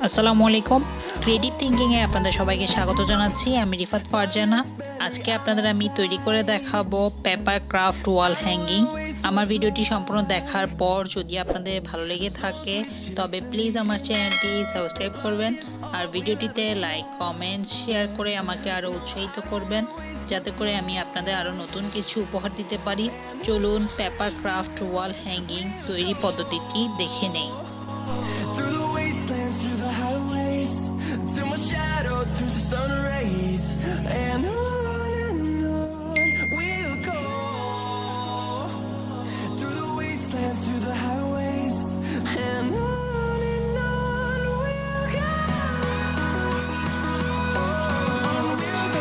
আসসালামু আলাইকুম। ক্রিয়েটিভ থিঙ্কিংয়ে আপনাদের সবাইকে স্বাগত জানাচ্ছি। আমি রিফাত ফারজানা। আজকে আপনাদের আমি তৈরি করে দেখাবো পেপার ক্রাফট ওয়াল হ্যাঙ্গিং। আমার ভিডিওটি সম্পূর্ণ দেখার পর যদি আপনাদের ভালো লেগে থাকে তবে প্লিজ আমার চ্যানেলটি সাবস্ক্রাইব করবেন আর ভিডিওটিতে লাইক কমেন্ট শেয়ার করে আমাকে আরও উৎসাহিত করবেন যাতে করে আমি আপনাদের আরও নতুন কিছু উপহার দিতে পারি। চলুন পেপার ক্রাফট ওয়াল হ্যাঙ্গিং তৈরি পদ্ধতিটি দেখে নেই। Through the wastelands, through the highways, till my shadow turns to sun rays, and on we'll go. Through the wastelands, through the highways, and on we'll go.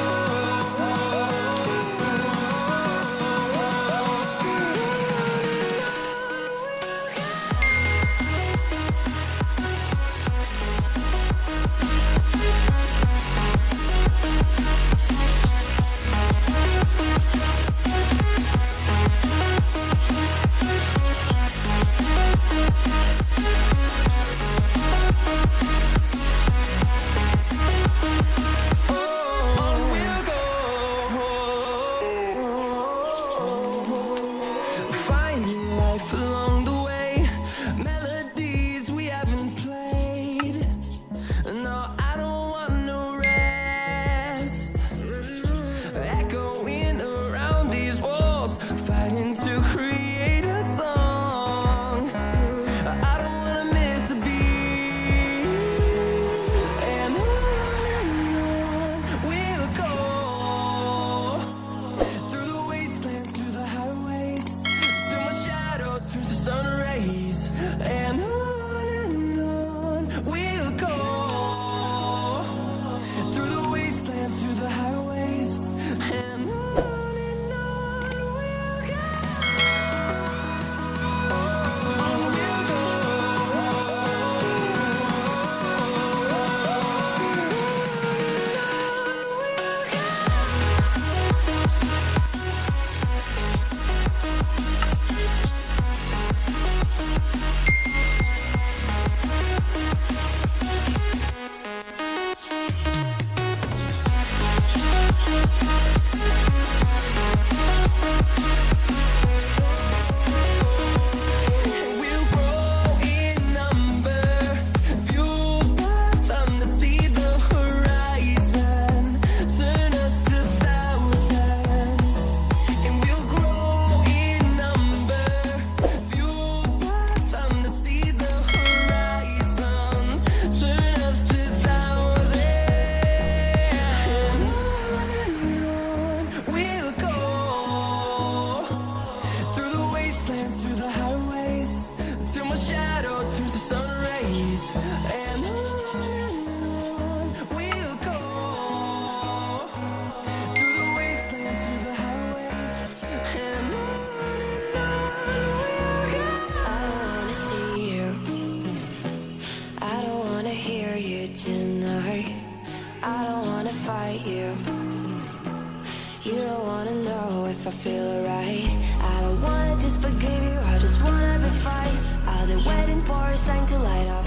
You don't wanna know if I feel alright. I don't wanna just forgive you, I just wanna be fine. I'll be waiting for a sign to light up,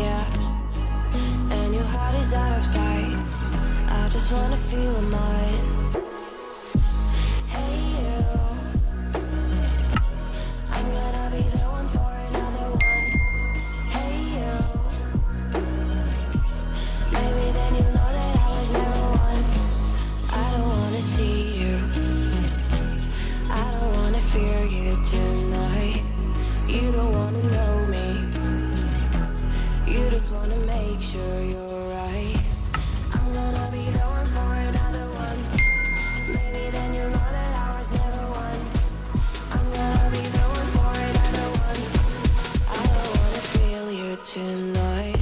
yeah. And your heart is out of sight. I just wanna feel mine. Hey you, I'm gonna be the one for another one. Hey you, maybe then you'll know that I was never one. I don't wanna see you, I don't wanna fear you tonight. You don't wanna know me, you just wanna make sure you're right. I'm gonna be the one for another one. Maybe then you'll know that I was never one. I'm gonna be the one for another one. I don't wanna feel you tonight.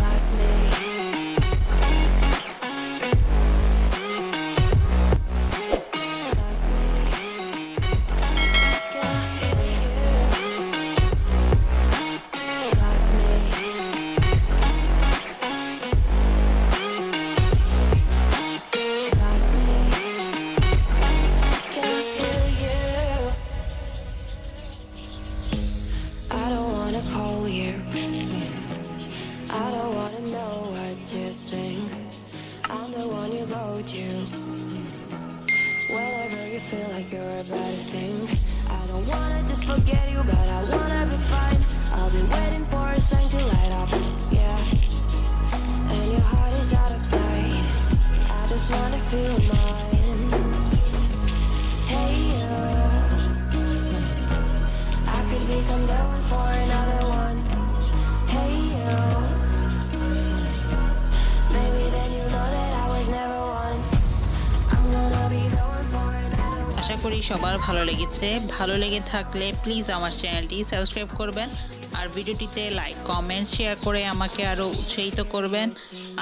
Got me. I don't wanna know what you think. I'm the one you go to whenever you feel like you're about to sink. I don't wanna just forget you, but I wanna be fine. I'll be waiting for a sign to light up, yeah. And your heart is out of sight. I just wanna feel mine. Hey you, I could become the one for another one. Hey you, maybe then you know that I was never one. I'm gonna be the one for another one. আশা করি সবার ভালো লেগেছে। ভালো লেগে থাকলে please আমার চ্যানেলটি subscribe করবেন আর ভিডিওটিতে লাইক কমেন্ট শেয়ার করে আমাকে আরও উৎসাহিত করবেন।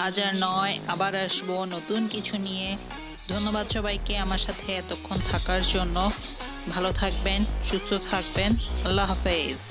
আজ আর নয়, আবার আসবো নতুন কিছু নিয়ে। ধন্যবাদ সবাইকে আমার সাথে এতক্ষণ থাকার জন্য। ভালো থাকবেন, সুস্থ থাকবেন। আল্লাহ হাফেজ।